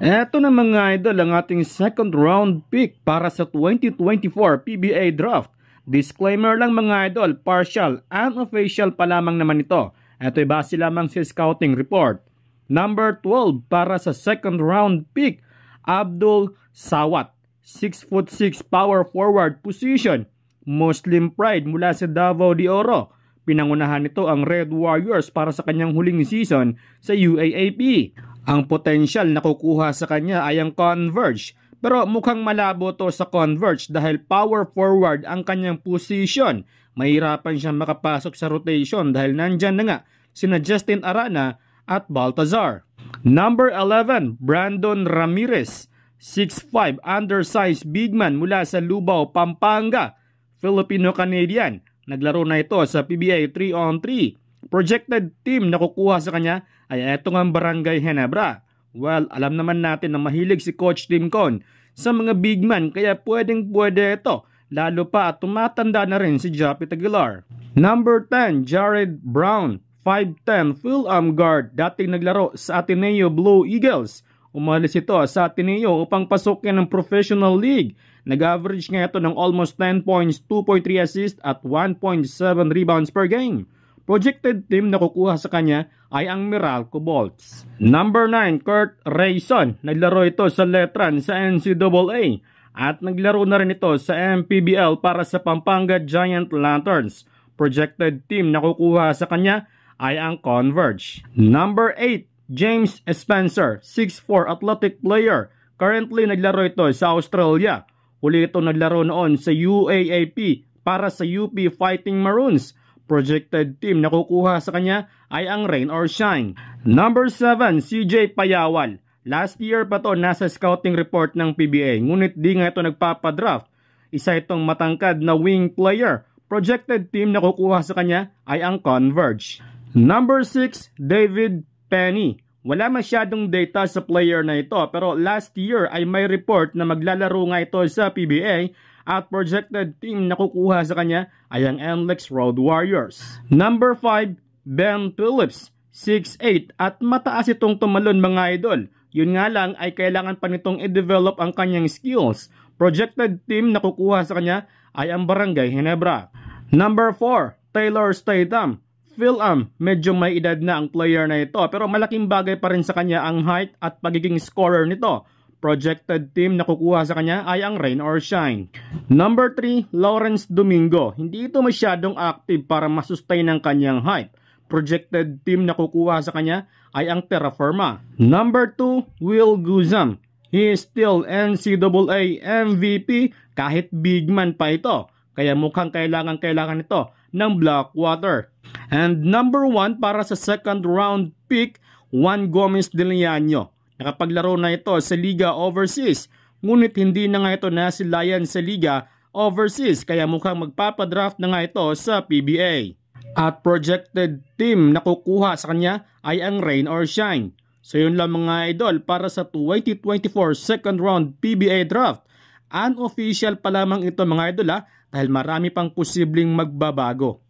Eto na mga idol ang ating second round pick para sa 2024 PBA Draft. Disclaimer lang mga idol, partial and official pa lamang naman ito. Ito'y base lamang sa scouting report. Number 12 para sa second round pick, Abdul Sawat. 6'6" power forward position. Muslim pride mula sa Davao de Oro. Pinangunahan nito ang Red Warriors para sa kanyang huling season sa UAAP. Ang potensyal na kukuha sa kanya ay ang Converge, pero mukhang malabo to sa Converge dahil power forward ang kanyang position. Mahirapan siyang makapasok sa rotation dahil nandyan na nga sina Justin Arana at Baltazar. Number 11, Brandon Ramirez, 6'5", undersized big man mula sa Lubao, Pampanga, Filipino-Canadian. Naglaro na ito sa PBA 3-on-3. Projected team na kukuha sa kanya ay etong ang Barangay Ginebra. Well, alam naman natin na mahilig si Coach Tim Con sa mga big man kaya pwedeng-pwede ito. Lalo pa at tumatanda na rin si Japit Aguilar. Number 10, Jared Brown, 5'10", full arm guard. Dating naglaro sa Ateneo Blue Eagles. Umalis ito sa Ateneo upang pasukin ng professional league. Nag-average nga ito ng almost 10 points, 2.3 assists at 1.7 rebounds per game. Projected team na kukuha sa kanya ay ang Meralco Bolts. Number 9, Kurt Rayson. Naglaro ito sa Letran sa NCAA at naglaro na rin ito sa MPBL para sa Pampanga Giant Lanterns. Projected team na kukuha sa kanya ay ang Converge. Number 8, James Spencer, 6'4" athletic player. Currently naglaro ito sa Australia. Huli ito naglaro noon sa UAAP para sa UP Fighting Maroons. Projected team na kukuha sa kanya ay ang Rain or Shine. Number 7, CJ Payawal. Last year pa to nasa scouting report ng PBA, ngunit di nga ito nagpapadraft. Isa itong matangkad na wing player. Projected team na kukuha sa kanya ay ang Converge. Number 6, David Penny. Wala masyadong data sa player na ito pero last year ay may report na maglalaro nga ito sa PBA at projected team na kukuha sa kanya ay ang NLEX Road Warriors. Number 5, Ben Phillips, 6'8" at mataas itong tumalon mga idol. Yun nga lang ay kailangan pa nitong i-develop ang kanyang skills. Projected team na kukuha sa kanya ay ang Barangay Ginebra. Number 4, Taylor Statham. Medyo may edad na ang player na ito pero malaking bagay pa rin sa kanya ang height at pagiging scorer nito. Projected team na kukuha sa kanya ay ang Rain or Shine. Number 3, Lawrence Domingo. Hindi ito masyadong active para masustain ang kanyang height. Projected team na kukuha sa kanya ay ang Terra Firma. Number 2, Will Guzam. He is still NCAA MVP kahit big man pa ito. Kaya mukhang kailangan ito ng Blackwater. And number 1 para sa second round pick, Juan Gomez de Leano. Nakapaglaro na ito sa Liga Overseas, ngunit hindi na nga ito nasilayan sa Liga Overseas kaya mukhang magpapadraft na nga ito sa PBA. At projected team na kukuha sa kanya ay ang Rain or Shine. So yun lang mga idol para sa 2024 second round PBA Draft. Unofficial pa lamang ito mga idol dahil marami pang posibleng magbabago.